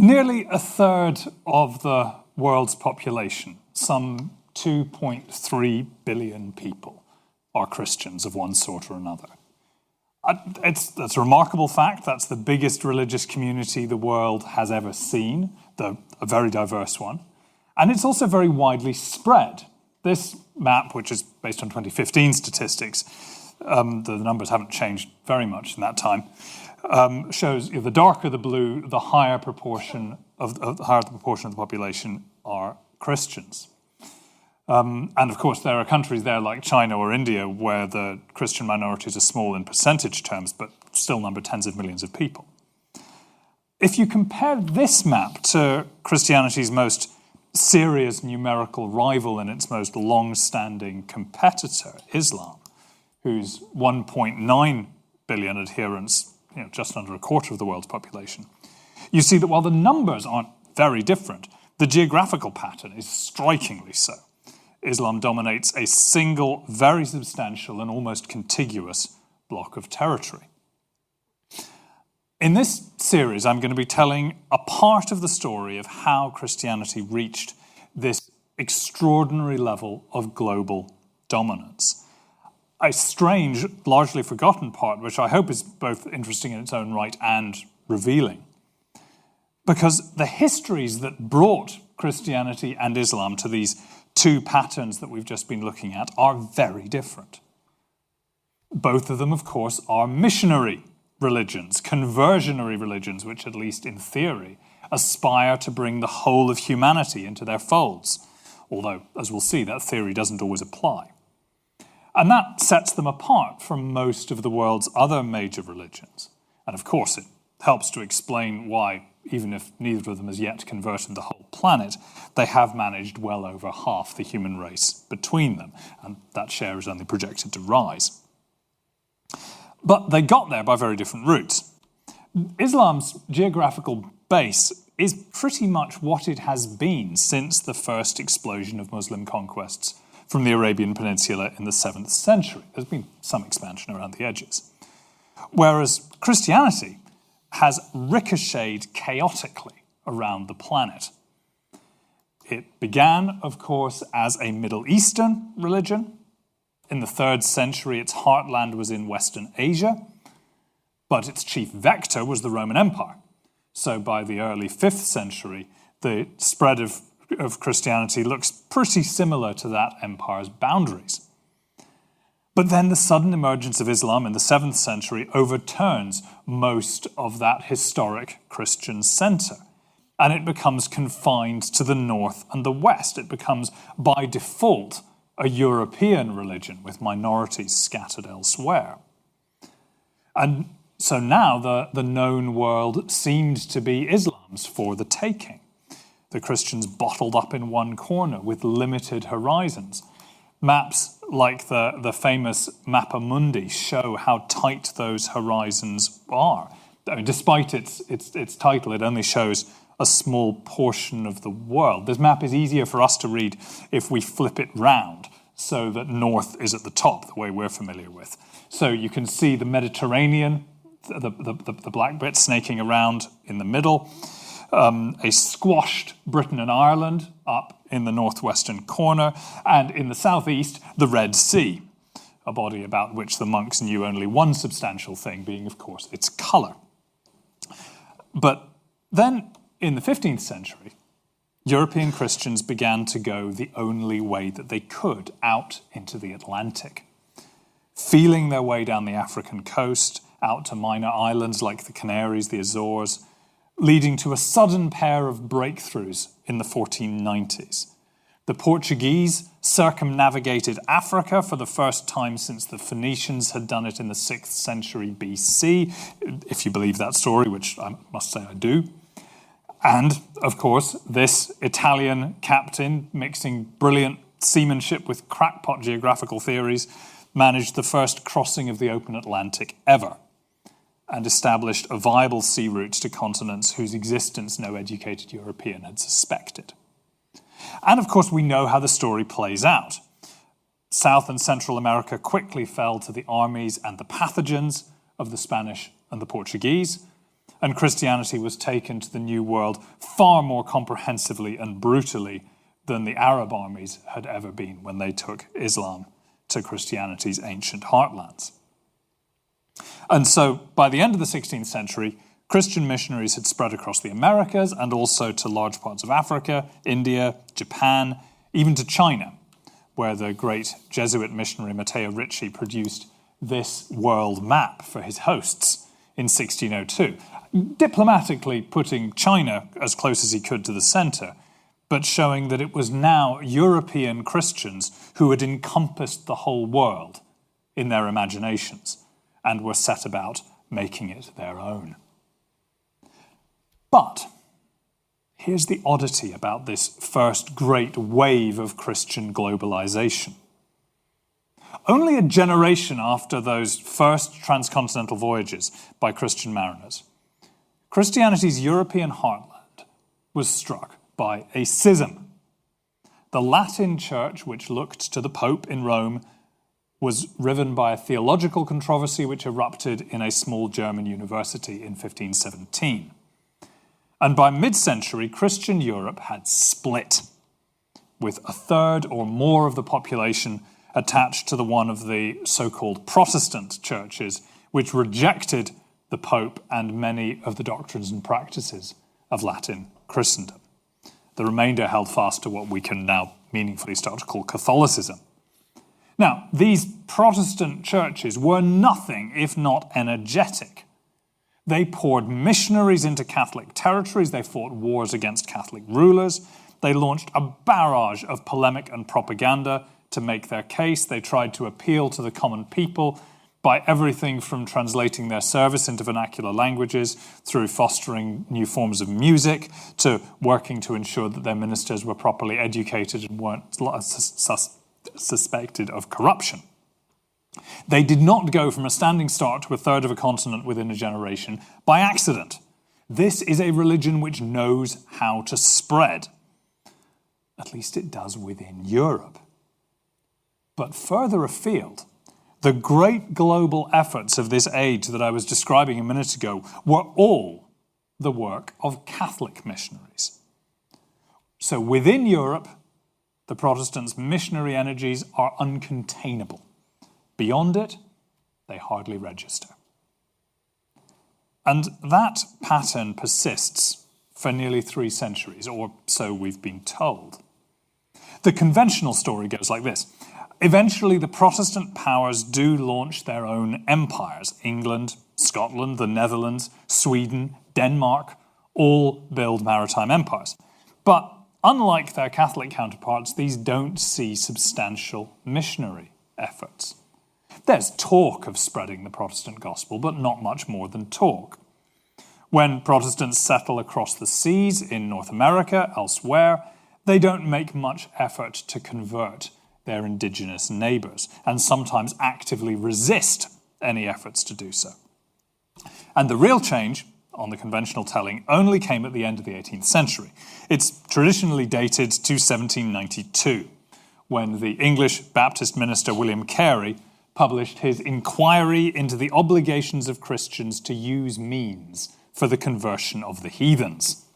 Nearly a third of the world's population, some 2.3 billion people, are Christians of one sort or another. That's a remarkable fact. That's the biggest religious community the world has ever seen, a very diverse one. And it's also very widely spread. This map, which is based on 2015 statistics, the numbers haven't changed very much in that time, shows the darker the blue, the higher the proportion of the population are Christians. And of course, there are countries there like China or India where the Christian minorities are small in percentage terms, but still number tens of millions of people. If you compare this map to Christianity's most serious numerical rival and its most long-standing competitor, Islam, whose 1.9 billion adherents, just under a quarter of the world's population, you see that while the numbers aren't very different, the geographical pattern is strikingly so. Islam dominates a single, very substantial and almost contiguous block of territory. In this series, I'm going to be telling a part of the story of how Christianity reached this extraordinary level of global dominance. A strange, largely forgotten part, which I hope is both interesting in its own right and revealing. Because the histories that brought Christianity and Islam to these two patterns that we've just been looking at are very different. Both of them, of course, are missionary religions, conversionary religions, which at least in theory aspire to bring the whole of humanity into their folds. Although, as we'll see, that theory doesn't always apply. And that sets them apart from most of the world's other major religions. And of course, it helps to explain why, even if neither of them has yet converted the whole planet, they have managed well over half the human race between them, and that share is only projected to rise. But they got there by very different routes. Islam's geographical base is pretty much what it has been since the first explosion of Muslim conquests from the Arabian Peninsula in the 7th century. There's been some expansion around the edges. Whereas Christianity has ricocheted chaotically around the planet. It began, of course, as a Middle Eastern religion. In the 3rd century, its heartland was in Western Asia, but its chief vector was the Roman Empire. So by the early 5th century, the spread of Christianity looks pretty similar to that empire's boundaries. But then the sudden emergence of Islam in the 7th century overturns most of that historic Christian center, and it becomes confined to the north and the west. It becomes, by default, a European religion with minorities scattered elsewhere. And so now the known world seemed to be Islam's for the taking. The Christians bottled up in one corner with limited horizons. Maps like the famous Mappa Mundi show how tight those horizons are. I mean, despite its title, it only shows a small portion of the world. This map is easier for us to read if we flip it round so that north is at the top, the way we're familiar with. So you can see the Mediterranean, the black bit snaking around in the middle, a squashed Britain and Ireland up in the northwestern corner, and in the southeast, the Red Sea, a body about which the monks knew only one substantial thing, being, of course, its colour. But then, in the 15th century, European Christians began to go the only way that they could, out into the Atlantic, feeling their way down the African coast, out to minor islands like the Canaries, the Azores, leading to a sudden pair of breakthroughs in the 1490s. The Portuguese circumnavigated Africa for the first time since the Phoenicians had done it in the 6th century BC, if you believe that story, which I must say I do. And, of course, this Italian captain, mixing brilliant seamanship with crackpot geographical theories, managed the first crossing of the open Atlantic ever, and established a viable sea route to continents whose existence no educated European had suspected. And of course, we know how the story plays out. South and Central America quickly fell to the armies and the pathogens of the Spanish and the Portuguese. and Christianity was taken to the New World far more comprehensively and brutally than the Arab armies had ever been when they took Islam to Christianity's ancient heartlands. And so, by the end of the 16th century, Christian missionaries had spread across the Americas and also to large parts of Africa, India, Japan, even to China, where the great Jesuit missionary Matteo Ricci produced this world map for his hosts in 1602, diplomatically putting China as close as he could to the centre, but showing that it was now European Christians who had encompassed the whole world in their imaginations and were set about making it their own. But here's the oddity about this first great wave of Christian globalization. Only a generation after those first transcontinental voyages by Christian mariners, Christianity's European heartland was struck by a schism. The Latin church, which looked to the Pope in Rome, was riven by a theological controversy which erupted in a small German university in 1517. And by mid-century, Christian Europe had split, with a third or more of the population attached to the one of the so-called Protestant churches, which rejected the Pope and many of the doctrines and practices of Latin Christendom. The remainder held fast to what we can now meaningfully start to call Catholicism. Now, these Protestant churches were nothing if not energetic. They poured missionaries into Catholic territories. They fought wars against Catholic rulers. They launched a barrage of polemic and propaganda to make their case. They tried to appeal to the common people by everything from translating their service into vernacular languages, through fostering new forms of music, to working to ensure that their ministers were properly educated and weren't suspected of corruption. They did not go from a standing start to a third of a continent within a generation by accident. This is a religion which knows how to spread. At least it does within Europe. But further afield, the great global efforts of this age that I was describing a minute ago were all the work of Catholic missionaries. So within Europe, the Protestants' missionary energies are uncontainable. Beyond it, they hardly register. And that pattern persists for nearly 3 centuries, or so we've been told. The conventional story goes like this. Eventually, the Protestant powers do launch their own empires. England, Scotland, the Netherlands, Sweden, Denmark, all build maritime empires. But unlike their Catholic counterparts, these don't see substantial missionary efforts. There's talk of spreading the Protestant gospel, but not much more than talk. When Protestants settle across the seas in North America, elsewhere, they don't make much effort to convert their indigenous neighbours, and sometimes actively resist any efforts to do so. And the real change, on the conventional telling, only came at the end of the 18th century. It's traditionally dated to 1792, when the English Baptist minister William Carey published his Inquiry into the Obligations of Christians to Use Means for the Conversion of the Heathens.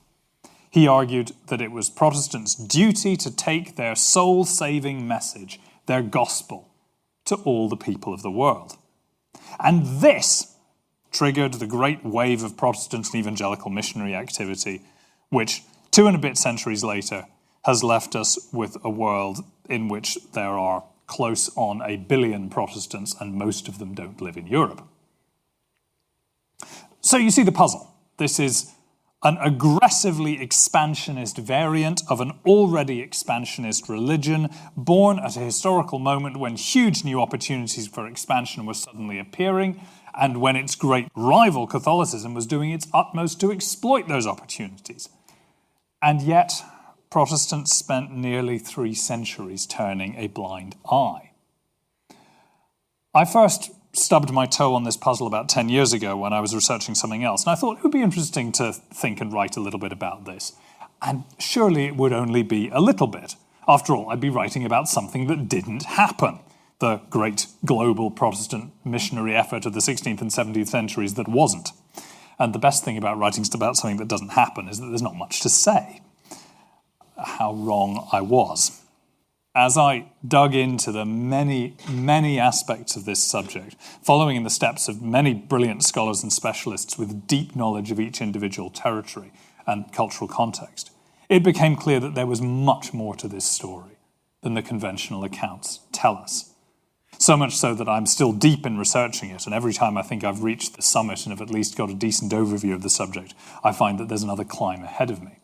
He argued that it was Protestants' duty to take their soul-saving message, their gospel, to all the people of the world. And this triggered the great wave of Protestant and evangelical missionary activity, which 2 and a bit centuries later has left us with a world in which there are close on 1 billion Protestants, and most of them don't live in Europe. So you see the puzzle. This is an aggressively expansionist variant of an already expansionist religion, born at a historical moment when huge new opportunities for expansion were suddenly appearing, and when its great rival Catholicism was doing its utmost to exploit those opportunities. And yet, Protestants spent nearly 3 centuries turning a blind eye. I first stubbed my toe on this puzzle about 10 years ago when I was researching something else, and I thought it would be interesting to think and write a little bit about this. And surely it would only be a little bit. After all, I'd be writing about something that didn't happen. The great global Protestant missionary effort of the 16th and 17th centuries that wasn't. And the best thing about writing about something that doesn't happen is that there's not much to say. How wrong I was. As I dug into the many, many aspects of this subject, following in the steps of many brilliant scholars and specialists with deep knowledge of each individual territory and cultural context, it became clear that there was much more to this story than the conventional accounts tell us. So much so that I'm still deep in researching it, and every time I think I've reached the summit and have at least got a decent overview of the subject, I find that there's another climb ahead of me.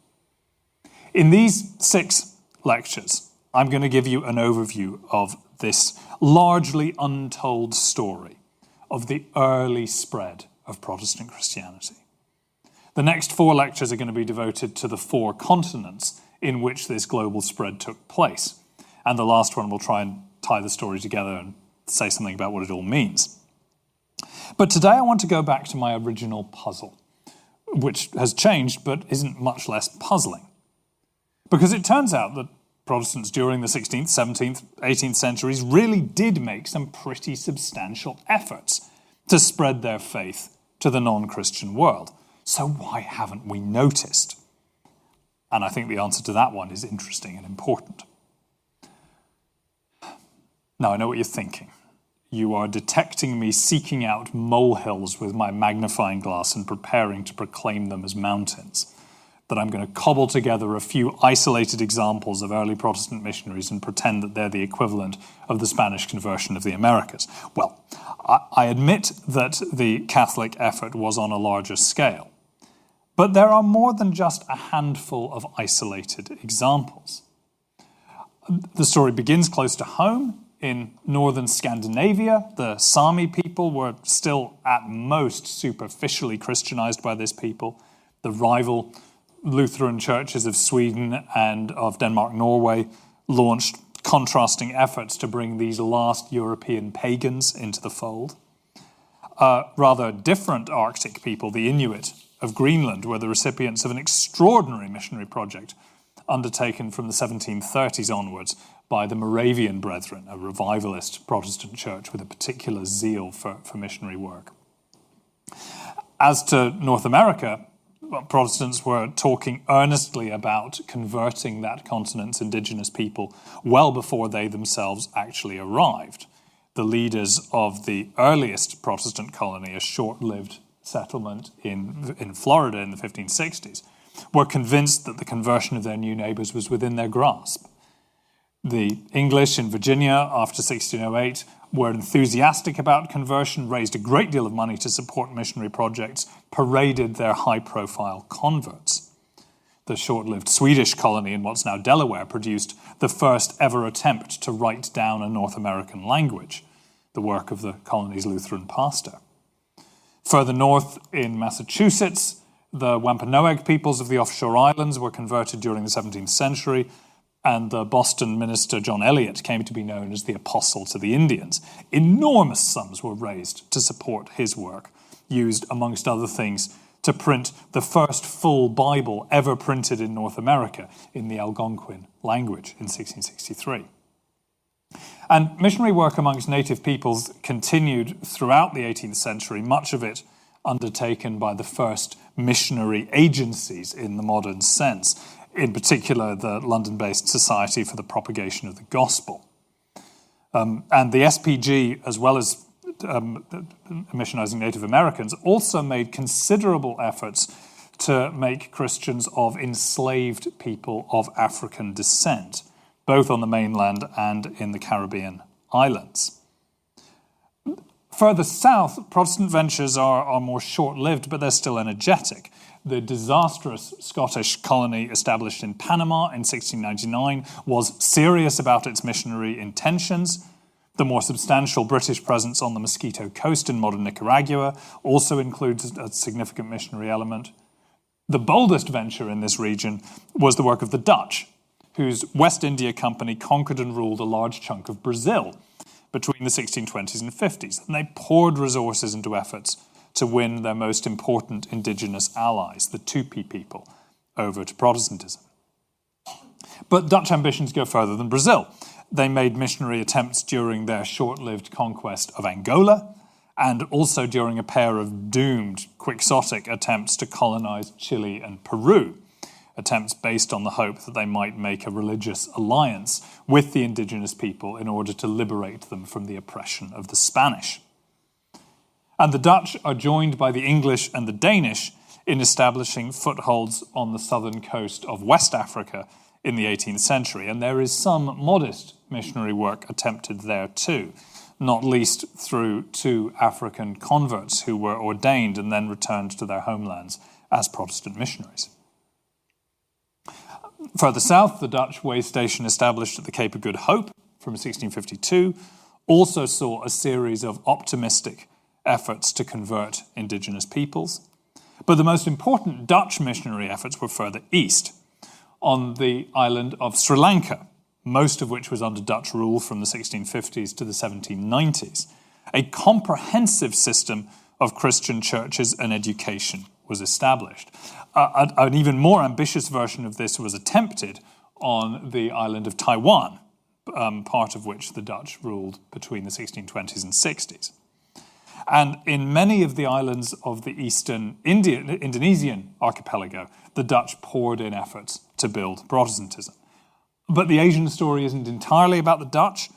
In these 6 lectures, I'm going to give you an overview of this largely untold story of the early spread of Protestant Christianity. The next 4 lectures are going to be devoted to the 4 continents in which this global spread took place. And the last one will try and tie the story together and say something about what it all means. But today I want to go back to my original puzzle, which has changed but isn't much less puzzling. Because it turns out that Protestants during the 16th, 17th, 18th centuries really did make some pretty substantial efforts to spread their faith to the non-Christian world. So why haven't we noticed? And I think the answer to that one is interesting and important. Now, I know what you're thinking. You are detecting me seeking out molehills with my magnifying glass and preparing to proclaim them as mountains. That I'm going to cobble together a few isolated examples of early Protestant missionaries and pretend that they're the equivalent of the Spanish conversion of the Americas. Well, I admit that the Catholic effort was on a larger scale. But there are more than just a handful of isolated examples. The story begins close to home. In northern Scandinavia, the Sami people were still at most superficially Christianized by this people. The rival Lutheran churches of Sweden and of Denmark-Norway launched contrasting efforts to bring these last European pagans into the fold. Rather different Arctic people, the Inuit of Greenland, were the recipients of an extraordinary missionary project undertaken from the 1730s onwards by the Moravian Brethren, a revivalist Protestant church with a particular zeal for missionary work. As to North America, Protestants were talking earnestly about converting that continent's indigenous people well before they themselves actually arrived. The leaders of the earliest Protestant colony, a short-lived settlement in Florida in the 1560s, were convinced that the conversion of their new neighbors was within their grasp. The English in Virginia after 1608 were enthusiastic about conversion, raised a great deal of money to support missionary projects, paraded their high-profile converts. The short-lived Swedish colony in what's now Delaware produced the first ever attempt to write down a North American language, the work of the colony's Lutheran pastor. Further north in Massachusetts, the Wampanoag peoples of the offshore islands were converted during the 17th century, and the Boston minister John Eliot came to be known as the Apostle to the Indians. Enormous sums were raised to support his work, used, amongst other things, to print the first full Bible ever printed in North America in the Algonquin language in 1663. And missionary work amongst native peoples continued throughout the 18th century, much of it undertaken by the first missionary agencies in the modern sense, in particular the London-based Society for the Propagation of the Gospel. And the SPG, as well as missionizing Native Americans, also made considerable efforts to make Christians of enslaved people of African descent, both on the mainland and in the Caribbean islands. Further south, Protestant ventures are more short-lived, but they're still energetic. The disastrous Scottish colony established in Panama in 1699 was serious about its missionary intentions. The more substantial British presence on the Mosquito Coast in modern Nicaragua also includes a significant missionary element. The boldest venture in this region was the work of the Dutch, whose West India Company conquered and ruled a large chunk of Brazil between the 1620s and 50s, and they poured resources into efforts to win their most important indigenous allies, the Tupi people, over to Protestantism. But Dutch ambitions go further than Brazil. They made missionary attempts during their short-lived conquest of Angola, and also during a pair of doomed quixotic attempts to colonize Chile and Peru, attempts based on the hope that they might make a religious alliance with the indigenous people in order to liberate them from the oppression of the Spanish. And the Dutch are joined by the English and the Danish in establishing footholds on the southern coast of West Africa in the 18th century. And there is some modest missionary work attempted there too, not least through 2 African converts who were ordained and then returned to their homelands as Protestant missionaries. Further south, the Dutch way station established at the Cape of Good Hope from 1652 also saw a series of optimistic efforts to convert indigenous peoples. But the most important Dutch missionary efforts were further east, on the island of Sri Lanka, most of which was under Dutch rule from the 1650s to the 1790s. A comprehensive system of Christian churches and education was established. An even more ambitious version of this was attempted on the island of Taiwan, part of which the Dutch ruled between the 1620s and 60s. And in many of the islands of the eastern Indonesian archipelago, the Dutch poured in efforts to build Protestantism. But the Asian story isn't entirely about the Dutch.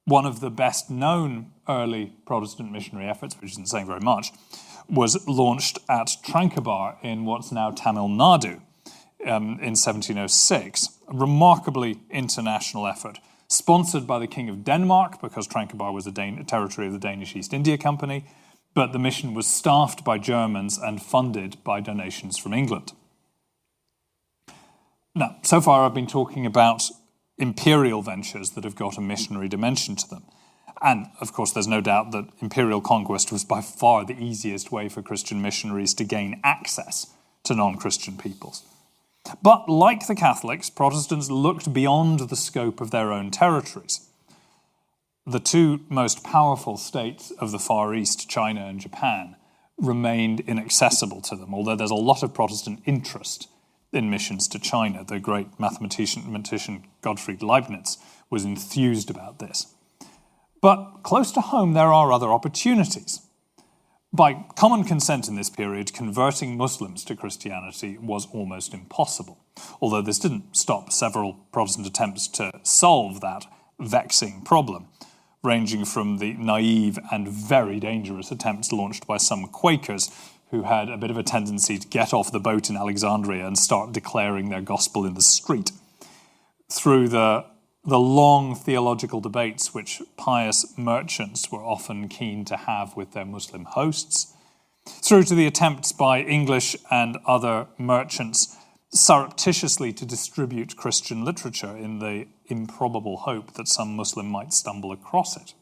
One of the best known early Protestant missionary efforts, which isn't saying very much, was launched at Tranquebar in what's now Tamil Nadu in 1706. A remarkably international effort, sponsored by the King of Denmark, because Tranquebar was a territory of the Danish East India Company, but the mission was staffed by Germans and funded by donations from England. Now, so far I've been talking about imperial ventures that have got a missionary dimension to them. And, of course, there's no doubt that imperial conquest was by far the easiest way for Christian missionaries to gain access to non-Christian peoples. But like the Catholics, Protestants looked beyond the scope of their own territories. The 2 most powerful states of the Far East, China and Japan, remained inaccessible to them, although there's a lot of Protestant interest in missions to China. The great mathematician Gottfried Leibniz was enthused about this. But close to home, there are other opportunities. By common consent in this period, converting Muslims to Christianity was almost impossible, although this didn't stop several Protestant attempts to solve that vexing problem, ranging from the naive and very dangerous attempts launched by some Quakers who had a bit of a tendency to get off the boat in Alexandria and start declaring their gospel in the street, through the long theological debates which pious merchants were often keen to have with their Muslim hosts, through to the attempts by English and other merchants surreptitiously to distribute Christian literature in the improbable hope that some Muslim might stumble across it.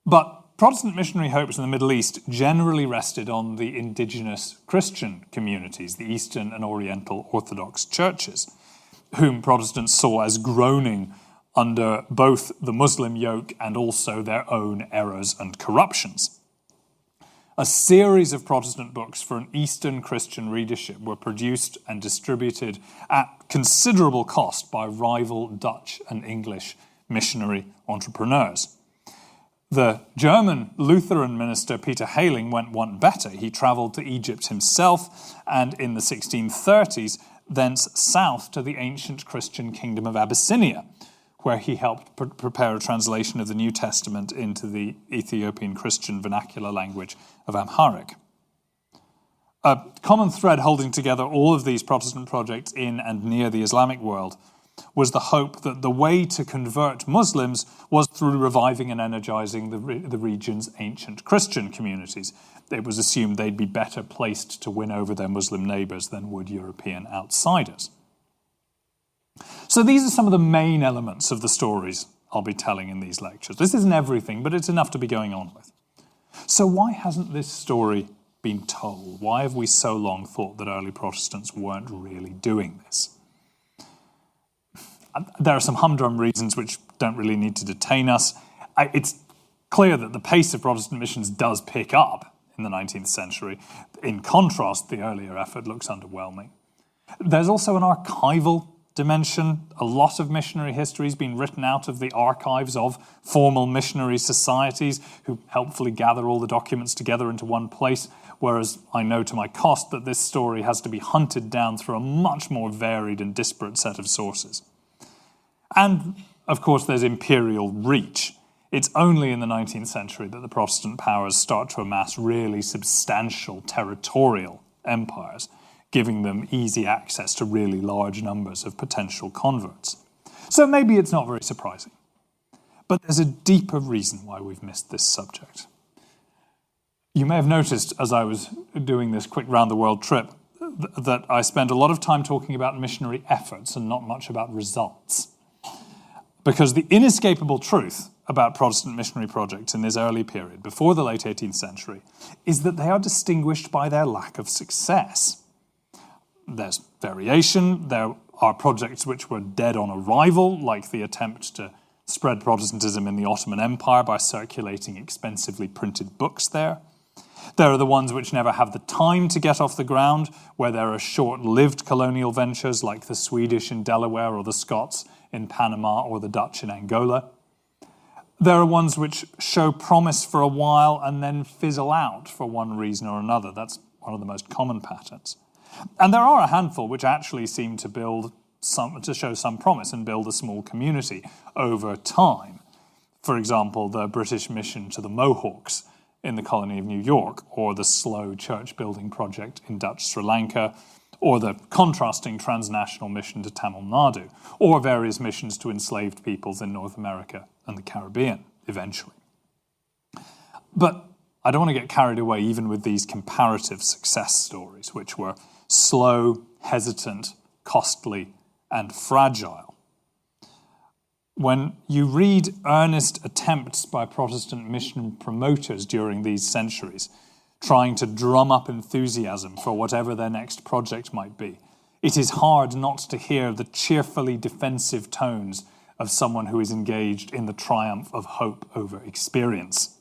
But Protestant missionary hopes in the Middle East generally rested on the indigenous Christian communities, the Eastern and Oriental Orthodox churches, whom Protestants saw as groaning under both the Muslim yoke and also their own errors and corruptions. A series of Protestant books for an Eastern Christian readership were produced and distributed at considerable cost by rival Dutch and English missionary entrepreneurs. The German Lutheran minister Peter Hayling went one better. He travelled to Egypt himself, and in the 1630s, thence south to the ancient Christian kingdom of Abyssinia, where he helped prepare a translation of the New Testament into the Ethiopian Christian vernacular language of Amharic. A common thread holding together all of these Protestant projects in and near the Islamic world was the hope that the way to convert Muslims was through reviving and energizing the region's ancient Christian communities. It was assumed they'd be better placed to win over their Muslim neighbours than would European outsiders. So these are some of the main elements of the stories I'll be telling in these lectures. This isn't everything, but it's enough to be going on with. So why hasn't this story been told? Why have we so long thought that early Protestants weren't really doing this? There are some humdrum reasons which don't really need to detain us. It's clear that the pace of Protestant missions does pick up in the 19th century. In contrast, the earlier effort looks underwhelming. There's also an archival dimension, a lot of missionary history has been written out of the archives of formal missionary societies who helpfully gather all the documents together into one place, whereas I know to my cost that this story has to be hunted down through a much more varied and disparate set of sources. And, of course, there's imperial reach. It's only in the 19th century that the Protestant powers start to amass really substantial territorial empires, giving them easy access to really large numbers of potential converts. So maybe it's not very surprising. But there's a deeper reason why we've missed this subject. You may have noticed as I was doing this quick round-the-world trip that I spent a lot of time talking about missionary efforts and not much about results. Because the inescapable truth about Protestant missionary projects in this early period, before the late 18th century, is that they are distinguished by their lack of success. There's variation. There are projects which were dead on arrival, like the attempt to spread Protestantism in the Ottoman Empire by circulating expensively printed books there. There are the ones which never have the time to get off the ground, where there are short-lived colonial ventures like the Swedish in Delaware or the Scots in Panama or the Dutch in Angola. There are ones which show promise for a while and then fizzle out for one reason or another. That's one of the most common patterns. And there are a handful which actually seem to show some promise and build a small community over time. For example, the British mission to the Mohawks in the colony of New York, or the slow church-building project in Dutch Sri Lanka, or the contrasting transnational mission to Tamil Nadu, or various missions to enslaved peoples in North America and the Caribbean, eventually. But I don't want to get carried away even with these comparative success stories, which were slow, hesitant, costly, and fragile. When you read earnest attempts by Protestant mission promoters during these centuries, trying to drum up enthusiasm for whatever their next project might be, it is hard not to hear the cheerfully defensive tones of someone who is engaged in the triumph of hope over experience.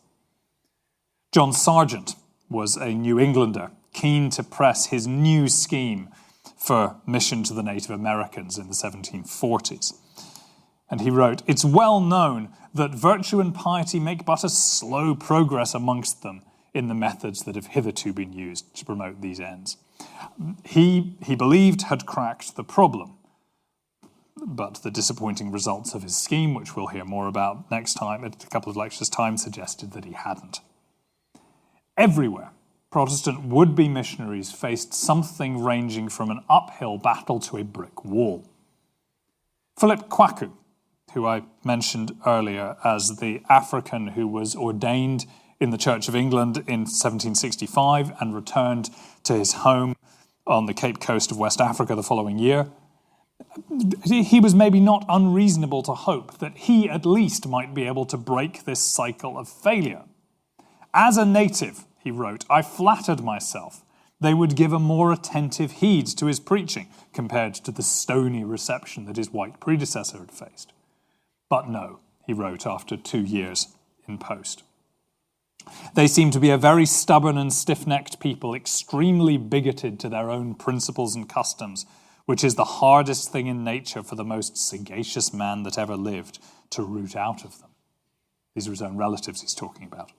John Sargent was a New Englander keen to press his new scheme for mission to the Native Americans in the 1740s. And he wrote, "It's well known that virtue and piety make but a slow progress amongst them in the methods that have hitherto been used to promote these ends." He believed had cracked the problem, but the disappointing results of his scheme, which we'll hear more about next time, at a couple of lectures' time, suggested that he hadn't. Everywhere, Protestant would-be missionaries faced something ranging from an uphill battle to a brick wall. Philip Kwaku, who I mentioned earlier as the African who was ordained in the Church of England in 1765 and returned to his home on the Cape Coast of West Africa the following year, he was maybe not unreasonable to hope that he at least might be able to break this cycle of failure. "As a native," he wrote, "I flattered myself they would give a more attentive heed to his preaching compared to the stony reception that his white predecessor had faced. But no," he wrote after 2 years in post. "They seem to be a very stubborn and stiff-necked people, extremely bigoted to their own principles and customs, which is the hardest thing in nature for the most sagacious man that ever lived to root out of them." These are his own relatives he's talking about.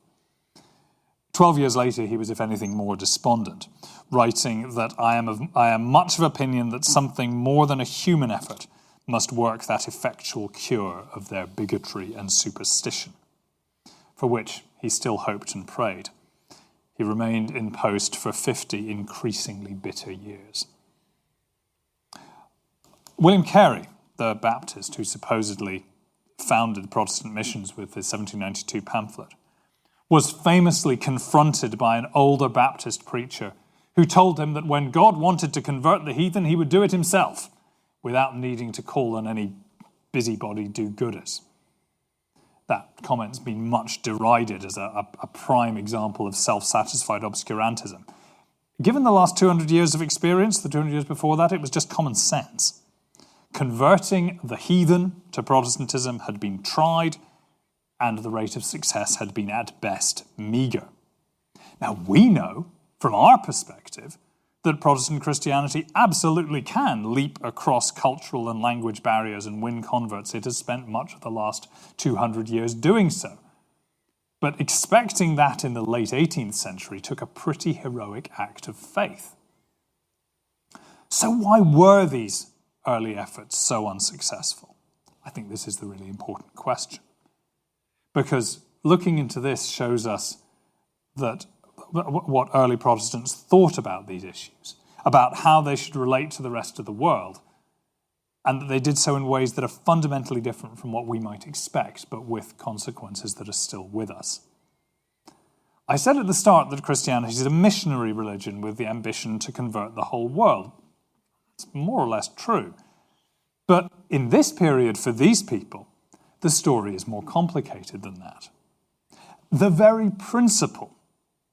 12 years later, he was, if anything, more despondent, writing that I am much of opinion that something more than a human effort must work that effectual cure of their bigotry and superstition, for which he still hoped and prayed. He remained in post for 50 increasingly bitter years. William Carey, the Baptist who supposedly founded Protestant missions with his 1792 pamphlet, was famously confronted by an older Baptist preacher who told him that when God wanted to convert the heathen, he would do it himself, without needing to call on any busybody do-gooders. That comment's been much derided as a prime example of self-satisfied obscurantism. Given the last 200 years of experience, the 200 years before that, it was just common sense. Converting the heathen to Protestantism had been tried, and the rate of success had been at best meagre. Now, we know, from our perspective, that Protestant Christianity absolutely can leap across cultural and language barriers and win converts. It has spent much of the last 200 years doing so. But expecting that in the late 18th century took a pretty heroic act of faith. So why were these early efforts so unsuccessful? I think this is the really important question. Because looking into this shows us that what early Protestants thought about these issues, about how they should relate to the rest of the world, and that they did so in ways that are fundamentally different from what we might expect, but with consequences that are still with us. I said at the start that Christianity is a missionary religion with the ambition to convert the whole world. It's more or less true. But in this period, for these people, the story is more complicated than that. The very principle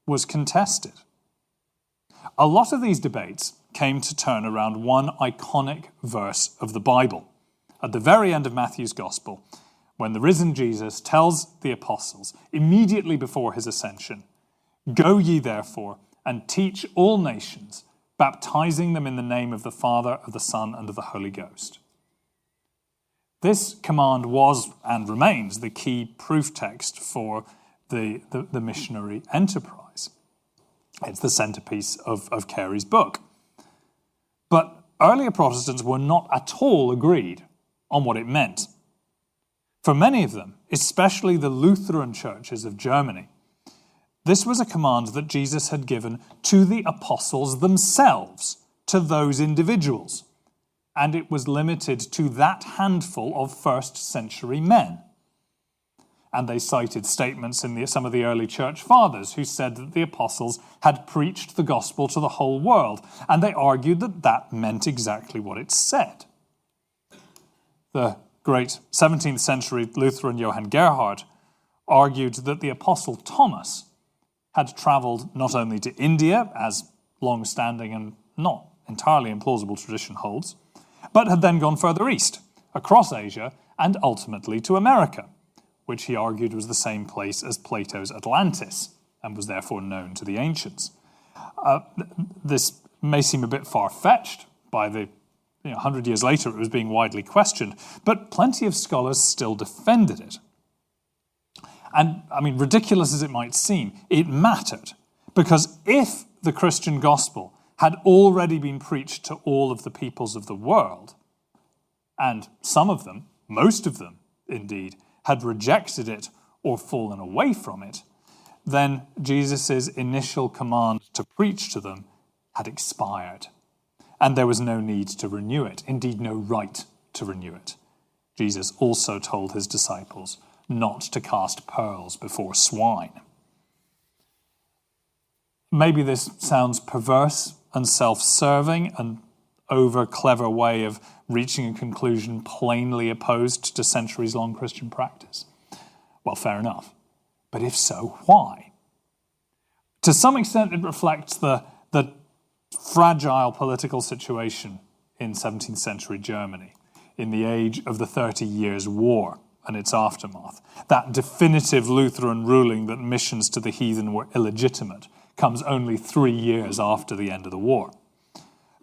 was contested. A lot of these debates came to turn around one iconic verse of the Bible. At the very end of Matthew's Gospel, when the risen Jesus tells the apostles, immediately before his ascension, "Go ye therefore and teach all nations, baptizing them in the name of the Father, of the Son, and of the Holy Ghost." This command was and remains the key proof text for the missionary enterprise. It's the centerpiece of Carey's book. But earlier Protestants were not at all agreed on what it meant. For many of them, especially the Lutheran churches of Germany, this was a command that Jesus had given to the apostles themselves, to those individuals, and it was limited to that handful of first century men. And they cited statements in some of the early church fathers who said that the apostles had preached the gospel to the whole world, and they argued that that meant exactly what it said. The great 17th century Lutheran Johann Gerhard argued that the apostle Thomas had travelled not only to India, as long-standing and not entirely implausible tradition holds, but had then gone further east, across Asia, and ultimately to America, which he argued was the same place as Plato's Atlantis, and was therefore known to the ancients. This may seem a bit far-fetched. By the 100 years later, it was being widely questioned, but plenty of scholars still defended it. And, ridiculous as it might seem, it mattered, because if the Christian gospel had already been preached to all of the peoples of the world, and some of them, most of them, indeed, had rejected it or fallen away from it, then Jesus' initial command to preach to them had expired, and there was no need to renew it, indeed no right to renew it. Jesus also told his disciples not to cast pearls before swine. Maybe this sounds perverse and self-serving, an over-clever way of reaching a conclusion plainly opposed to centuries-long Christian practice. Well, fair enough. But if so, why? To some extent, it reflects the fragile political situation in 17th century Germany, in the age of the 30 Years' War and its aftermath. That definitive Lutheran ruling that missions to the heathen were illegitimate comes only 3 years after the end of the war.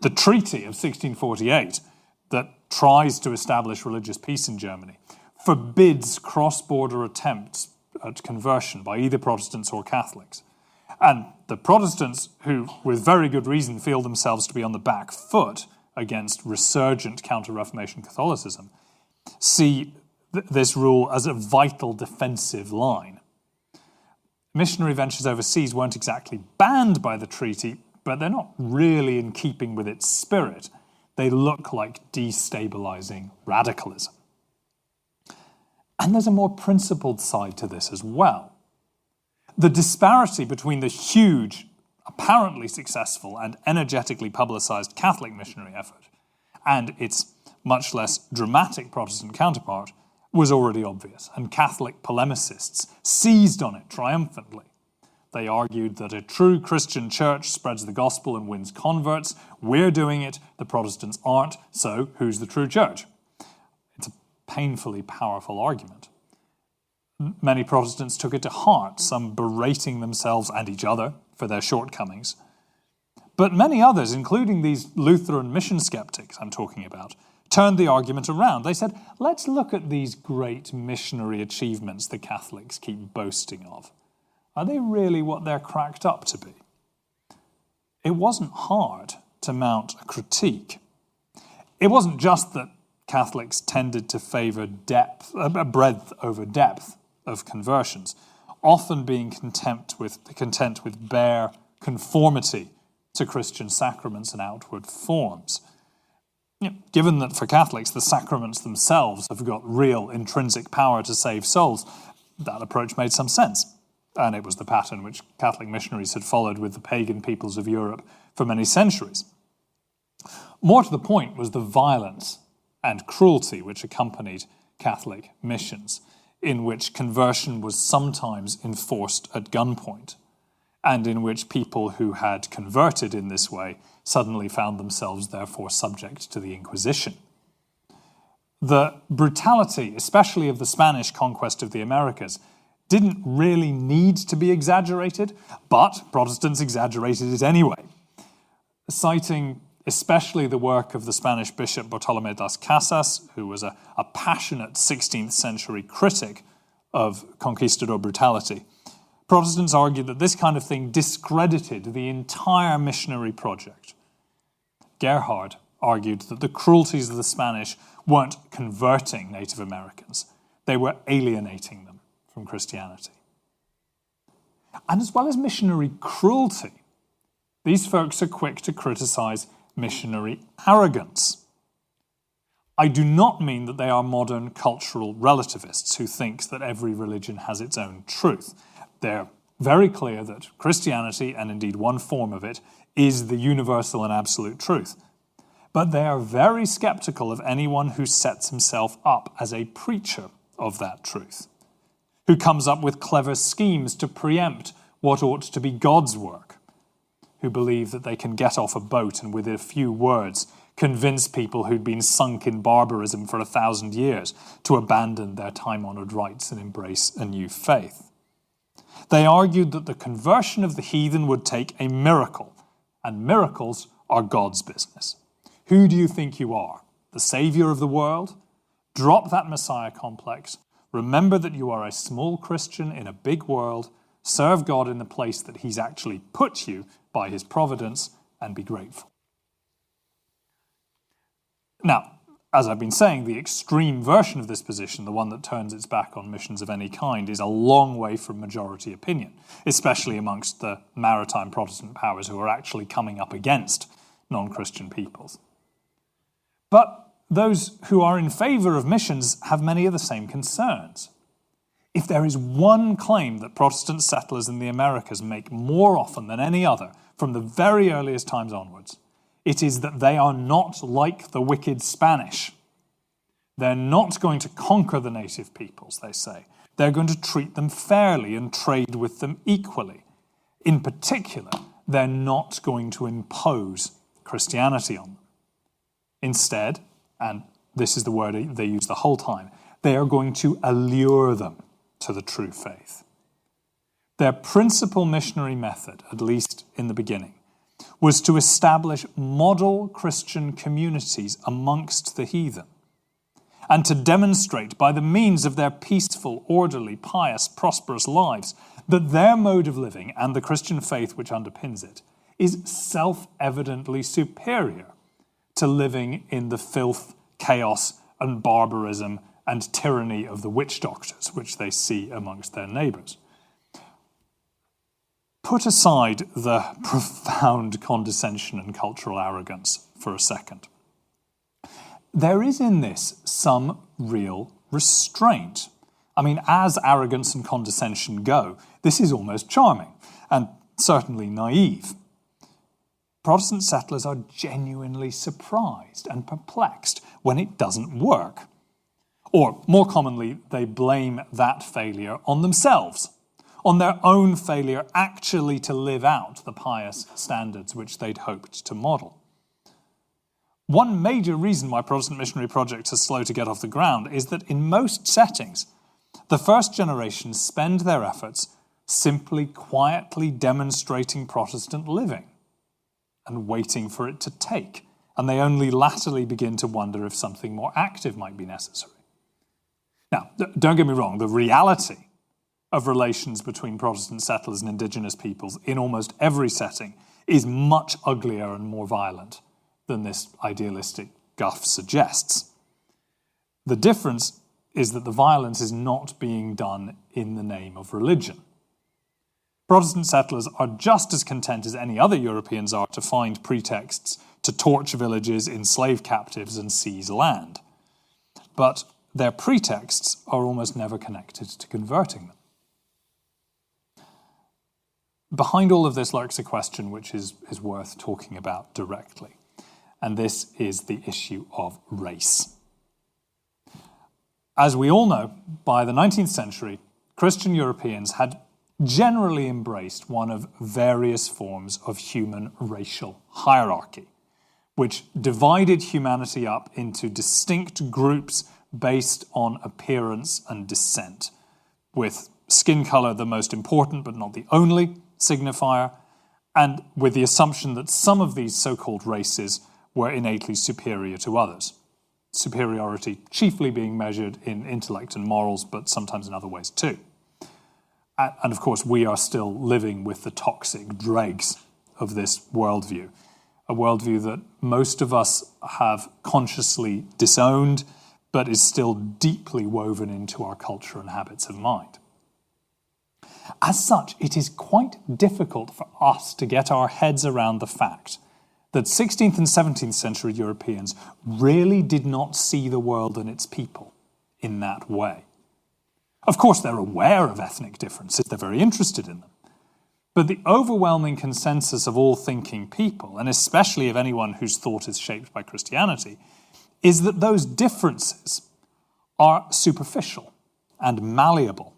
The Treaty of 1648 that tries to establish religious peace in Germany forbids cross-border attempts at conversion by either Protestants or Catholics. And the Protestants, who with very good reason feel themselves to be on the back foot against resurgent counter-Reformation Catholicism, see this rule as a vital defensive line. Missionary ventures overseas weren't exactly banned by the treaty, but they're not really in keeping with its spirit. They look like destabilizing radicalism. And there's a more principled side to this as well. The disparity between the huge, apparently successful and energetically publicized Catholic missionary effort and its much less dramatic Protestant counterpart was already obvious, and Catholic polemicists seized on it triumphantly. They argued that a true Christian church spreads the gospel and wins converts. We're doing it, the Protestants aren't, so who's the true church? It's a painfully powerful argument. Many Protestants took it to heart, some berating themselves and each other for their shortcomings. But many others, including these Lutheran mission skeptics I'm talking about, turned the argument around. They said, let's look at these great missionary achievements the Catholics keep boasting of. Are they really what they're cracked up to be? It wasn't hard to mount a critique. It wasn't just that Catholics tended to favour breadth over depth of conversions, often being content with bare conformity to Christian sacraments and outward forms. Given that for Catholics the sacraments themselves have got real intrinsic power to save souls, that approach made some sense. And it was the pattern which Catholic missionaries had followed with the pagan peoples of Europe for many centuries. More to the point was the violence and cruelty which accompanied Catholic missions, in which conversion was sometimes enforced at gunpoint, and in which people who had converted in this way suddenly found themselves therefore subject to the Inquisition. The brutality, especially of the Spanish conquest of the Americas, didn't really need to be exaggerated, but Protestants exaggerated it anyway. Citing especially the work of the Spanish bishop Bartolomé das Casas, who was a passionate 16th century critic of conquistador brutality, Protestants argued that this kind of thing discredited the entire missionary project. Gerhard argued that the cruelties of the Spanish weren't converting Native Americans, they were alienating them from Christianity. And as well as missionary cruelty, these folks are quick to criticize missionary arrogance. I do not mean that they are modern cultural relativists who think that every religion has its own truth. They're very clear that Christianity, and indeed one form of it, is the universal and absolute truth. But they are very skeptical of anyone who sets himself up as a preacher of that truth, who comes up with clever schemes to preempt what ought to be God's work, who believe that they can get off a boat and with a few words convince people who'd been sunk in barbarism for 1,000 years to abandon their time-honoured rites and embrace a new faith. They argued that the conversion of the heathen would take a miracle, and miracles are God's business. Who do you think you are? The saviour of the world? Drop that Messiah complex. Remember that you are a small Christian in a big world. Serve God in the place that he's actually put you by his providence, and be grateful. Now, as I've been saying, the extreme version of this position, the one that turns its back on missions of any kind, is a long way from majority opinion, especially amongst the maritime Protestant powers who are actually coming up against non-Christian peoples. But those who are in favour of missions have many of the same concerns. If there is one claim that Protestant settlers in the Americas make more often than any other, from the very earliest times onwards, it is that they are not like the wicked Spanish. They're not going to conquer the native peoples, they say. They're going to treat them fairly and trade with them equally. In particular, they're not going to impose Christianity on them. Instead, and this is the word they use the whole time, they are going to allure them to the true faith. Their principal missionary method, at least in the beginning, was to establish model Christian communities amongst the heathen, and to demonstrate by the means of their peaceful, orderly, pious, prosperous lives that their mode of living and the Christian faith which underpins it is self-evidently superior to living in the filth, chaos, and barbarism and tyranny of the witch doctors which they see amongst their neighbours. Put aside the profound condescension and cultural arrogance for a second. There is in this some real restraint. I mean, as arrogance and condescension go, this is almost charming and certainly naive. Protestant settlers are genuinely surprised and perplexed when it doesn't work. Or, more commonly, they blame that failure on themselves, on their own failure actually to live out the pious standards which they'd hoped to model. One major reason why Protestant missionary projects are slow to get off the ground is that in most settings, the first generations spend their efforts simply quietly demonstrating Protestant living. and waiting for it to take, and they only latterly begin to wonder if something more active might be necessary. Now, don't get me wrong, the reality of relations between Protestant settlers and indigenous peoples in almost every setting is much uglier and more violent than this idealistic guff suggests. The difference is that the violence is not being done in the name of religion. Protestant settlers are just as content as any other Europeans are to find pretexts to torch villages, enslave captives, and seize land. But their pretexts are almost never connected to converting them. Behind all of this lurks a question which is worth talking about directly, and this is the issue of race. As we all know, by the 19th century, Christian Europeans had generally embraced one of various forms of human racial hierarchy, which divided humanity up into distinct groups based on appearance and descent, with skin color the most important but not the only signifier, and with the assumption that some of these so-called races were innately superior to others. Superiority chiefly being measured in intellect and morals, but sometimes in other ways too. And of course, we are still living with the toxic dregs of this worldview, a worldview that most of us have consciously disowned, but is still deeply woven into our culture and habits of mind. As such, it is quite difficult for us to get our heads around the fact that 16th and 17th century Europeans really did not see the world and its people in that way. Of course, they're aware of ethnic differences, they're very interested in them. But the overwhelming consensus of all thinking people, and especially of anyone whose thought is shaped by Christianity, is that those differences are superficial and malleable.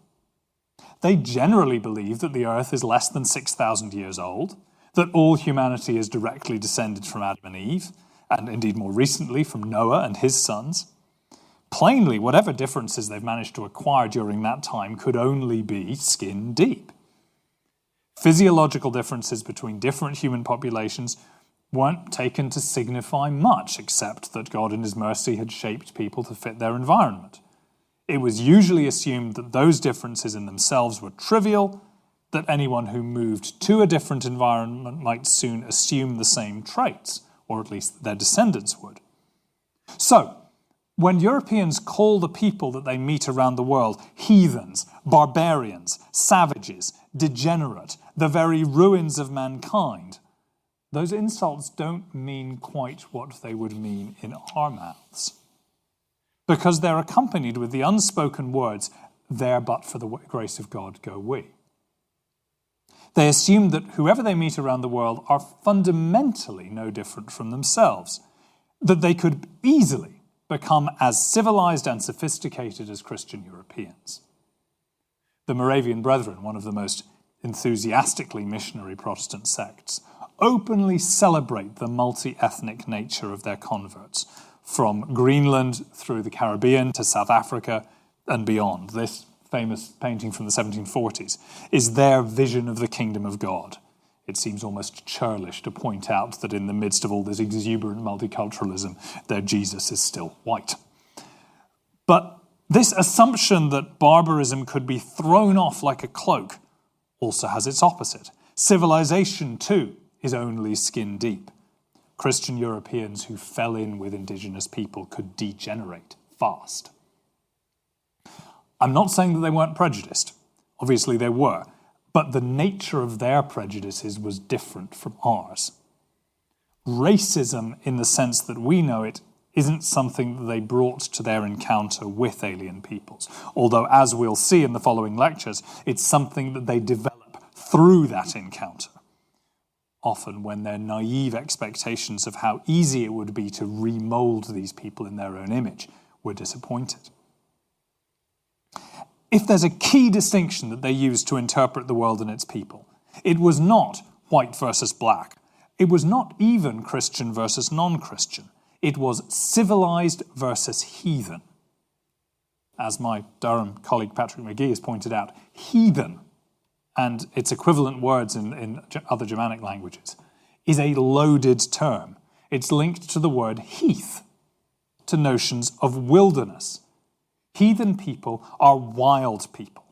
They generally believe that the earth is less than 6,000 years old, that all humanity is directly descended from Adam and Eve, and indeed more recently from Noah and his sons. Plainly, whatever differences they've managed to acquire during that time could only be skin deep. Physiological differences between different human populations weren't taken to signify much, except that God in his mercy had shaped people to fit their environment. It was usually assumed that those differences in themselves were trivial, that anyone who moved to a different environment might soon assume the same traits, or at least their descendants would. So, when Europeans call the people that they meet around the world heathens, barbarians, savages, degenerate, the very ruins of mankind, those insults don't mean quite what they would mean in our mouths, because they're accompanied with the unspoken words, "There but for the grace of God go we." They assume that whoever they meet around the world are fundamentally no different from themselves, that they could easily become as civilized and sophisticated as Christian Europeans. The Moravian Brethren, one of the most enthusiastically missionary Protestant sects, openly celebrate the multi-ethnic nature of their converts, from Greenland through the Caribbean to South Africa and beyond. This famous painting from the 1740s is their vision of the kingdom of God. It seems almost churlish to point out that in the midst of all this exuberant multiculturalism, their Jesus is still white. But this assumption that barbarism could be thrown off like a cloak also has its opposite. Civilization, too, is only skin deep. Christian Europeans who fell in with indigenous people could degenerate fast. I'm not saying that they weren't prejudiced. Obviously they were. But the nature of their prejudices was different from ours. Racism, in the sense that we know it, isn't something that they brought to their encounter with alien peoples. Although, as we'll see in the following lectures, it's something that they develop through that encounter. Often when their naive expectations of how easy it would be to remold these people in their own image were disappointed. If there's a key distinction that they used to interpret the world and its people, it was not white versus black. It was not even Christian versus non-Christian. It was civilized versus heathen. As my Durham colleague Patrick McGee has pointed out, heathen and its equivalent words in other Germanic languages is a loaded term. It's linked to the word heath, to notions of wilderness. Heathen people are wild people,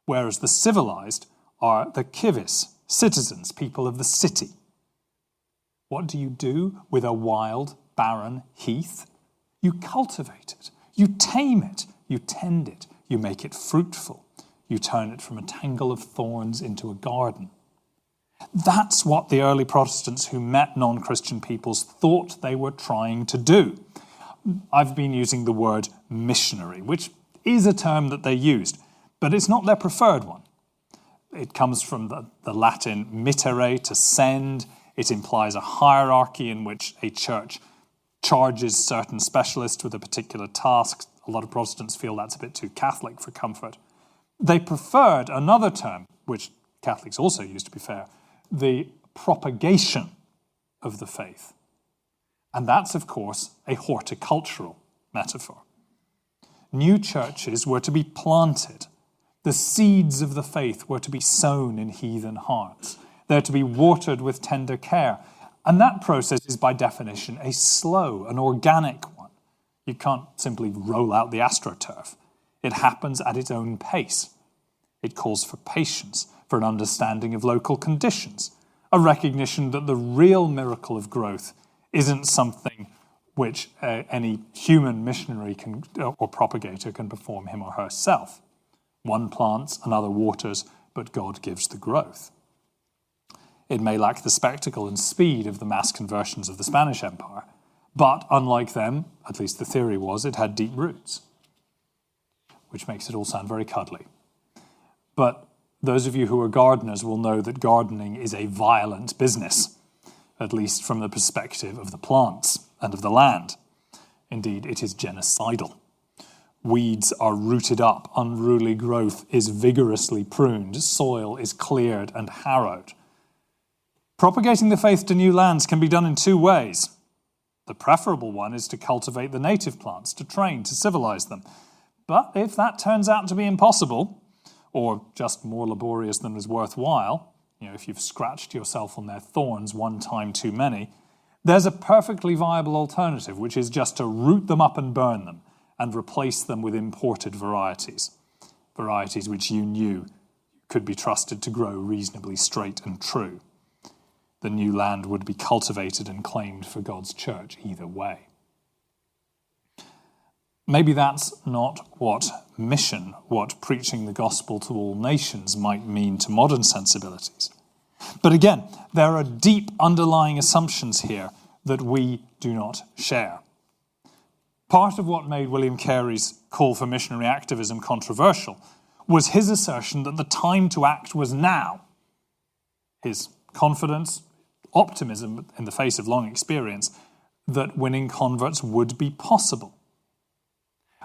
whereas the civilized are the civis, citizens, people of the city. What do you do with a wild, barren heath? You cultivate it, you tame it, you tend it, you make it fruitful, you turn it from a tangle of thorns into a garden. That's what the early Protestants who met non-Christian peoples thought they were trying to do. I've been using the word missionary, which is a term that they used, but it's not their preferred one. It comes from the Latin mittere, to send. It implies a hierarchy in which a church charges certain specialists with a particular task. A lot of Protestants feel that's a bit too Catholic for comfort. They preferred another term, which Catholics also used, to be fair, the propagation of the faith. And that's, of course, a horticultural metaphor. New churches were to be planted. The seeds of the faith were to be sown in heathen hearts. They're to be watered with tender care. And that process is, by definition, a slow, an organic one. You can't simply roll out the astroturf. It happens at its own pace. It calls for patience, for an understanding of local conditions, a recognition that the real miracle of growth isn't something which any human missionary or propagator can perform him or herself. One plants, another waters, but God gives the growth. It may lack the spectacle and speed of the mass conversions of the Spanish Empire, but unlike them, at least the theory was, it had deep roots, which makes it all sound very cuddly. But those of you who are gardeners will know that gardening is a violent business, at least from the perspective of the plants and of the land. Indeed, it is genocidal. Weeds are rooted up, unruly growth is vigorously pruned, soil is cleared and harrowed. Propagating the faith to new lands can be done in two ways. The preferable one is to cultivate the native plants, to train, to civilize them. But if that turns out to be impossible, or just more laborious than is worthwhile, if you've scratched yourself on their thorns one time too many, there's a perfectly viable alternative, which is just to root them up and burn them and replace them with imported varieties which you knew could be trusted to grow reasonably straight and true. The new land would be cultivated and claimed for God's church either way. Maybe that's not what mission, what preaching the gospel to all nations might mean to modern sensibilities. But again, there are deep underlying assumptions here that we do not share. Part of what made William Carey's call for missionary activism controversial was his assertion that the time to act was now. His confidence, optimism in the face of long experience, that winning converts would be possible.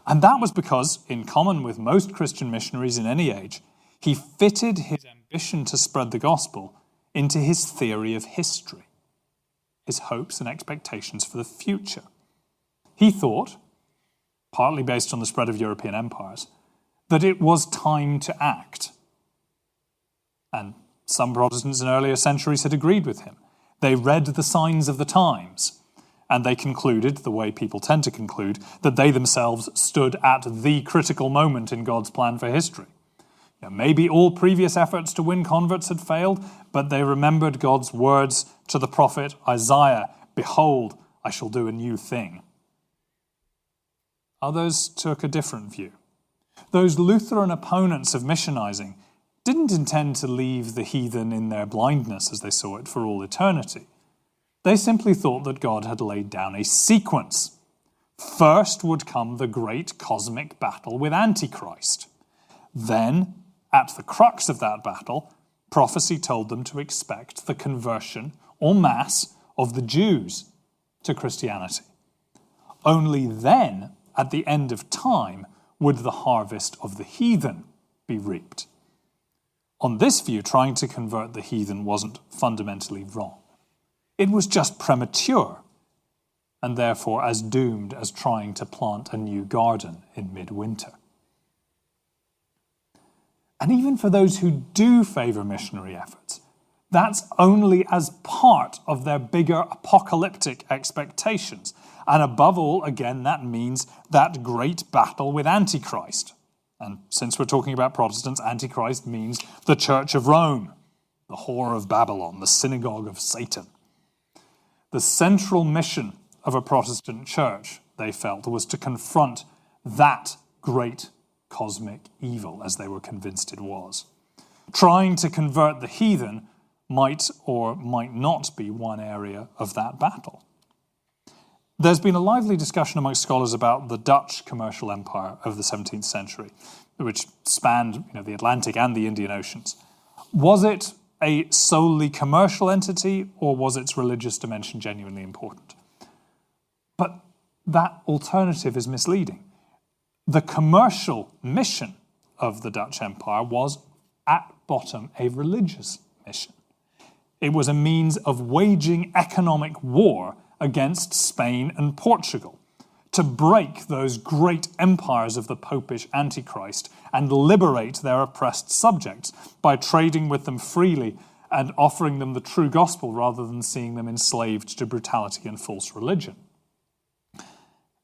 And that was because, in common with most Christian missionaries in any age, he fitted his ambition to spread the gospel into his theory of history, his hopes and expectations for the future. He thought, partly based on the spread of European empires, that it was time to act. And some Protestants in earlier centuries had agreed with him. They read the signs of the times, and they concluded, the way people tend to conclude, that they themselves stood at the critical moment in God's plan for history. Maybe all previous efforts to win converts had failed, but they remembered God's words to the prophet Isaiah, "Behold, I shall do a new thing." Others took a different view. Those Lutheran opponents of missionizing didn't intend to leave the heathen in their blindness as they saw it for all eternity. They simply thought that God had laid down a sequence. First would come the great cosmic battle with Antichrist. Then, at the crux of that battle, prophecy told them to expect the conversion en masse of the Jews to Christianity. Only then, at the end of time, would the harvest of the heathen be reaped. On this view, trying to convert the heathen wasn't fundamentally wrong. It was just premature, and therefore as doomed as trying to plant a new garden in midwinter. And even for those who do favour missionary efforts, That's only as part of their bigger apocalyptic expectations. And above all, again, that means that great battle with Antichrist. And since we're talking about Protestants, Antichrist means the Church of Rome, the whore of Babylon, the synagogue of Satan. The central mission of a Protestant church, they felt, was to confront that great cosmic evil, as they were convinced it was. Trying to convert the heathen might or might not be one area of that battle. There's been a lively discussion amongst scholars about the Dutch commercial empire of the 17th century, which spanned the Atlantic and the Indian Oceans. Was it a solely commercial entity, or was its religious dimension genuinely important? But that alternative is misleading. The commercial mission of the Dutch Empire was, at bottom, a religious mission. It was a means of waging economic war against Spain and Portugal, to break those great empires of the Popish Antichrist and liberate their oppressed subjects by trading with them freely and offering them the true gospel rather than seeing them enslaved to brutality and false religion.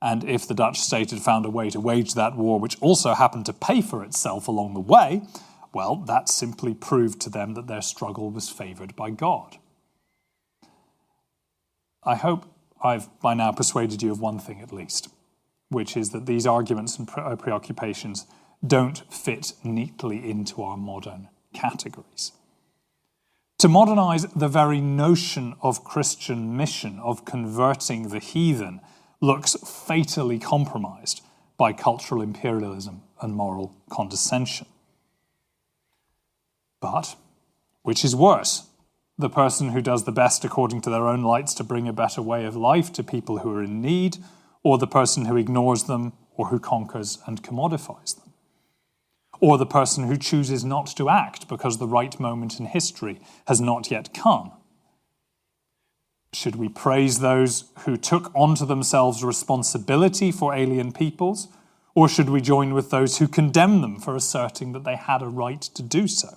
And if the Dutch state had found a way to wage that war, which also happened to pay for itself along the way, well, that simply proved to them that their struggle was favoured by God. I hope I've by now persuaded you of one thing at least, which is that these arguments and preoccupations don't fit neatly into our modern categories. To modernise the very notion of Christian mission, of converting the heathen, looks fatally compromised by cultural imperialism and moral condescension. But, which is worse, the person who does the best according to their own lights to bring a better way of life to people who are in need, or the person who ignores them or who conquers and commodifies them? Or the person who chooses not to act because the right moment in history has not yet come? Should we praise those who took onto themselves responsibility for alien peoples, or should we join with those who condemn them for asserting that they had a right to do so?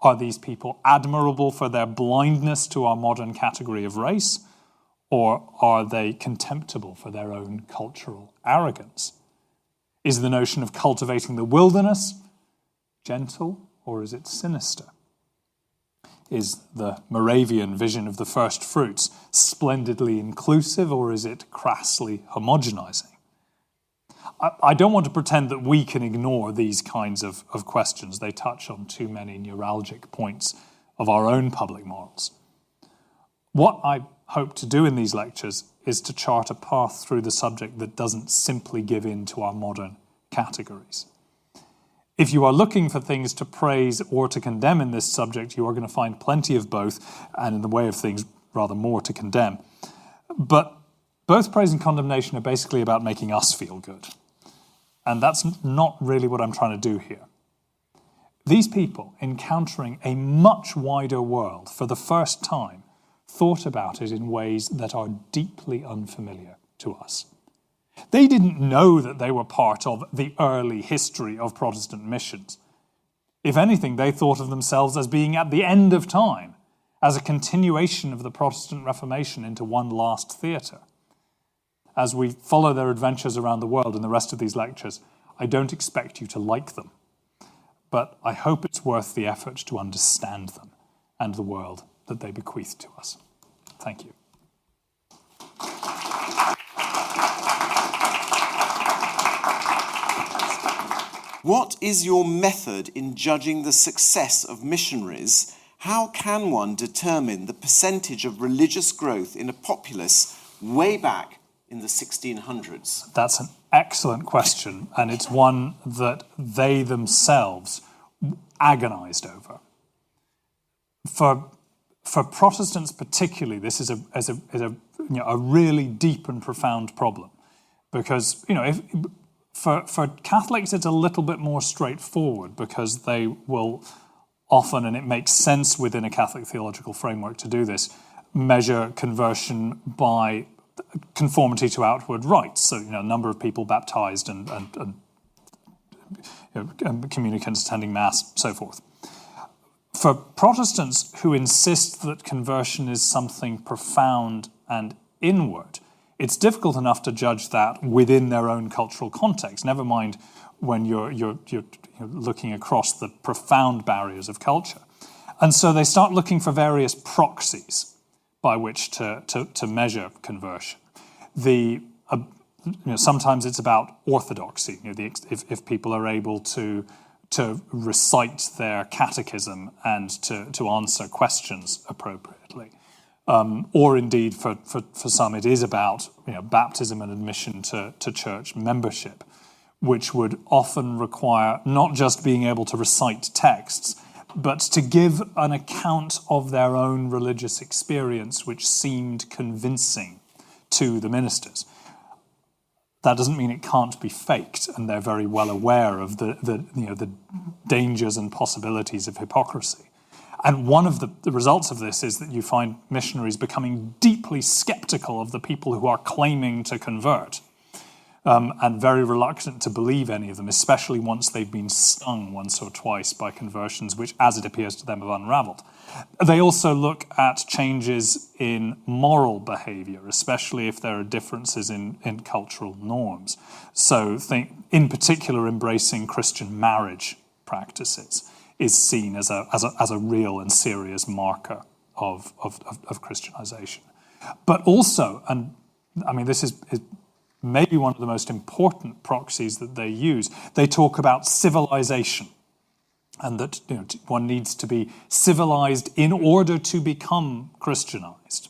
Are these people admirable for their blindness to our modern category of race, or are they contemptible for their own cultural arrogance? Is the notion of cultivating the wilderness gentle, or is it sinister? Is the Moravian vision of the first fruits splendidly inclusive, or is it crassly homogenizing? I don't want to pretend that we can ignore these kinds of questions. They touch on too many neuralgic points of our own public morals. What I hope to do in these lectures is to chart a path through the subject that doesn't simply give in to our modern categories. If you are looking for things to praise or to condemn in this subject, you are going to find plenty of both, and in the way of things, rather more to condemn. But both praise and condemnation are basically about making us feel good. And that's not really what I'm trying to do here. These people, encountering a much wider world for the first time, thought about it in ways that are deeply unfamiliar to us. They didn't know that they were part of the early history of Protestant missions. If anything, they thought of themselves as being at the end of time, as a continuation of the Protestant Reformation into one last theatre. As we follow their adventures around the world in the rest of these lectures, I don't expect you to like them, but I hope it's worth the effort to understand them and the world that they bequeath to us. Thank you. What is your method in judging the success of missionaries? How can one determine the percentage of religious growth in a populace way back in the 1600s? That's an excellent question, and it's one that they themselves agonized over. For Protestants particularly, this is a really deep and profound problem, because for Catholics it's a little bit more straightforward, because they will often, and it makes sense within a Catholic theological framework to do this, measure conversion by conformity to outward rites. So, a number of people baptized and communicants attending Mass, so forth. For Protestants who insist that conversion is something profound and inward, it's difficult enough to judge that within their own cultural context, never mind when you're looking across the profound barriers of culture. And so they start looking for various proxies by which to measure conversion. Sometimes it's about orthodoxy. If people are able to recite their catechism and to answer questions appropriately. Or indeed, for some, it is about baptism and admission to church membership, which would often require not just being able to recite texts, but to give an account of their own religious experience which seemed convincing to the ministers. That doesn't mean it can't be faked, and they're very well aware of the dangers and possibilities of hypocrisy. And one of the results of this is that you find missionaries becoming deeply skeptical of the people who are claiming to convert, and very reluctant to believe any of them, especially once they've been stung once or twice by conversions which, as it appears to them, have unraveled. They also look at changes in moral behavior, especially if there are differences in cultural norms. So in particular, embracing Christian marriage practices is seen as a real and serious marker of Christianization. But also, and I mean, this is maybe one of the most important proxies that they use, they talk about civilization, and that one needs to be civilized in order to become Christianized.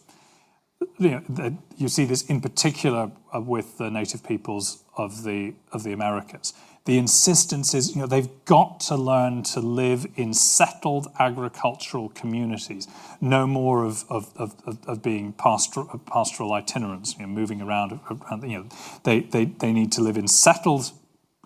You see this in particular with the native peoples of the Americas. The insistence is, they've got to learn to live in settled agricultural communities, no more of being pastoral itinerants, moving around. They need to live in settled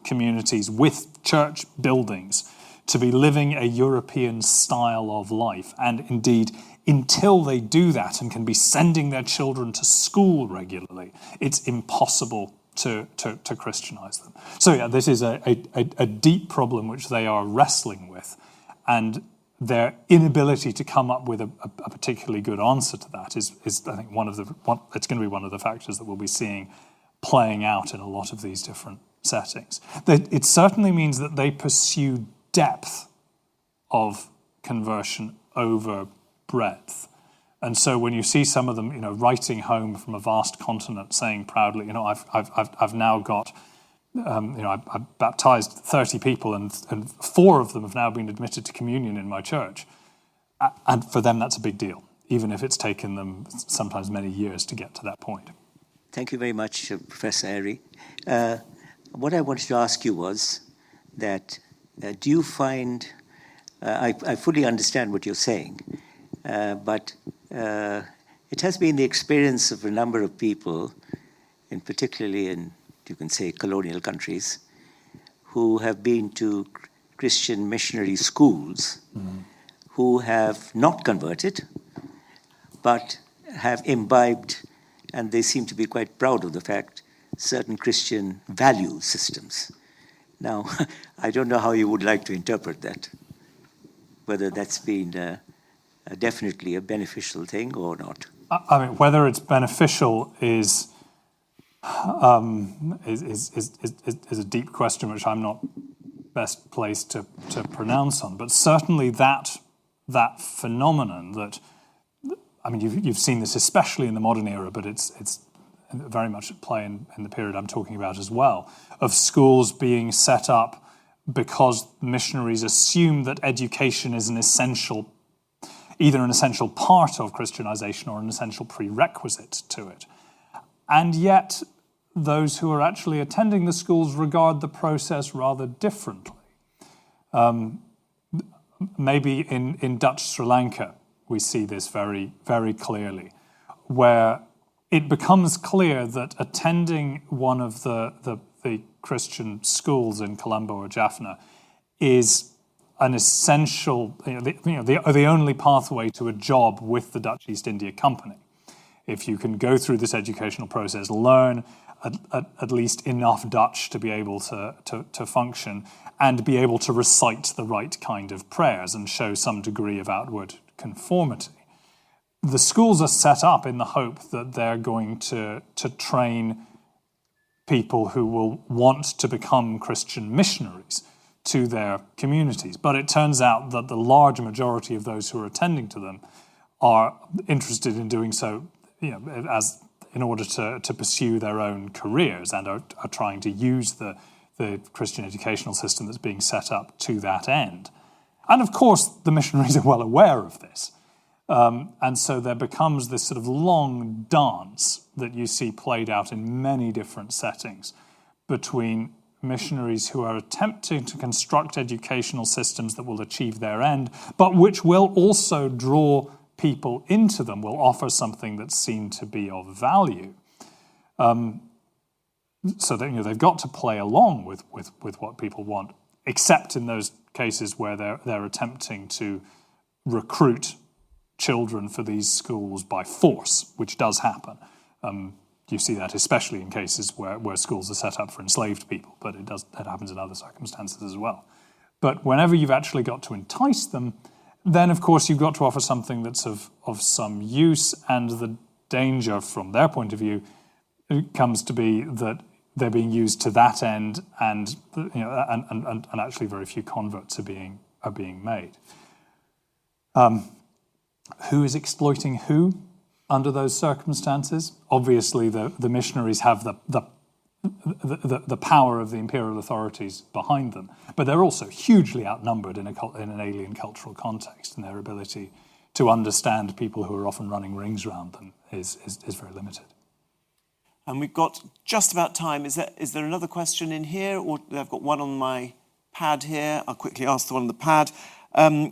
communities with church buildings, to be living a European style of life. And indeed, until they do that and can be sending their children to school regularly, it's impossible to Christianize them. So this is a deep problem which they are wrestling with, and their inability to come up with a particularly good answer to that is I think it's going to be one of the factors that we'll be seeing playing out in a lot of these different settings. It certainly means that they pursue depth of conversion over breadth. And so when you see some of them, writing home from a vast continent, saying proudly, I've now got, I've baptized 30 people, and 4 of them have now been admitted to communion in my church. And for them, that's a big deal, even if it's taken them sometimes many years to get to that point. Thank you very much, Professor Ryrie. What I wanted to ask you was that do you find, I fully understand what you're saying, but it has been the experience of a number of people, and particularly in, you can say, colonial countries, who have been to Christian missionary schools, who have not converted, but have imbibed, and they seem to be quite proud of the fact, certain Christian value systems. Now, I don't know how you would like to interpret that, whether that's been definitely a beneficial thing or not. I mean, whether it's beneficial is a deep question which I'm not best placed to pronounce on. But certainly that phenomenon that, I mean, you've seen this especially in the modern era, but it's very much at play in the period I'm talking about as well, of schools being set up because missionaries assume that education is either an essential part of Christianization or an essential prerequisite to it. And yet, those who are actually attending the schools regard the process rather differently. Maybe in Dutch Sri Lanka, we see this very, very clearly, where it becomes clear that attending one of the Christian schools in Colombo or Jaffna is an essential, the only pathway to a job with the Dutch East India Company. If you can go through this educational process, learn at least enough Dutch to be able to function, and be able to recite the right kind of prayers and show some degree of outward conformity. The schools are set up in the hope that they're going to train people who will want to become Christian missionaries to their communities. But it turns out that the large majority of those who are attending to them are interested in doing so, as in order to pursue their own careers, and are trying to use the Christian educational system that's being set up to that end. And of course, the missionaries are well aware of this. And so there becomes this sort of long dance that you see played out in many different settings between missionaries who are attempting to construct educational systems that will achieve their end, but which will also draw people into them, will offer something that's seen to be of value. So that they've got to play along with what people want, except in those cases where they're attempting to recruit children for these schools by force, which does happen. You see that especially in cases where schools are set up for enslaved people, but that happens in other circumstances as well. But whenever you've actually got to entice them, then of course you've got to offer something that's of some use, and the danger from their point of view comes to be that they're being used to that end, and actually very few converts are being made. Who is exploiting who under those circumstances? Obviously, the missionaries have the power of the imperial authorities behind them, but they're also hugely outnumbered in an alien cultural context, and their ability to understand people who are often running rings around them is very limited. And we've got just about time. Is there another question in here? Or I've got one on my pad here. I'll quickly ask the one on the pad.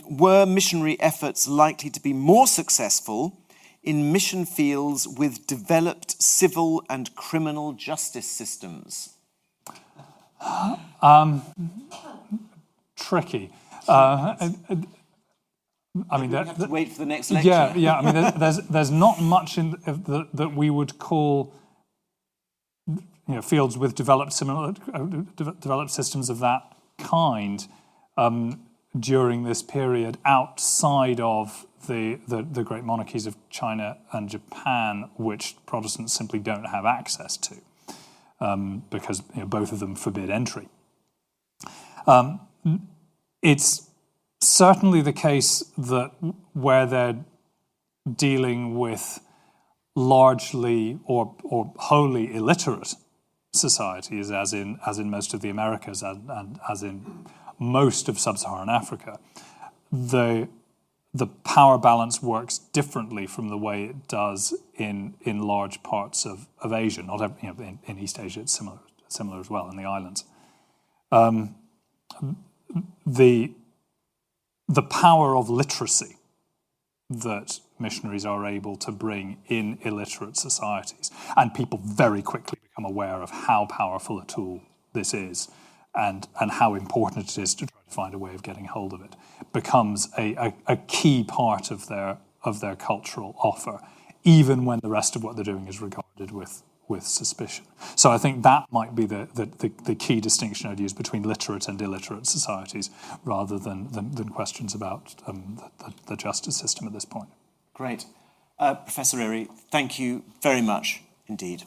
Were missionary efforts likely to be more successful in mission fields with developed civil and criminal justice systems? Tricky. I mean, have to wait for the next lecture. Yeah. I mean, there's not much in that we would call fields with developed systems of that kind during this period outside of the great monarchies of China and Japan, which Protestants simply don't have access to because both of them forbid entry. It's certainly the case that where they're dealing with largely or wholly illiterate societies, as in most of the Americas and as in most of sub-Saharan Africa, the power balance works differently from the way it does in large parts of Asia. Not every, in East Asia it's similar as well, in the islands. The power of literacy that missionaries are able to bring in illiterate societies, and people very quickly become aware of how powerful a tool this is and how important it is to try to find a way of getting hold of it, becomes a key part of their cultural offer, even when the rest of what they're doing is regarded with suspicion. So I think that might be the key distinction I'd use between literate and illiterate societies, rather than questions about the justice system at this point. Great. Professor Ryrie, thank you very much indeed.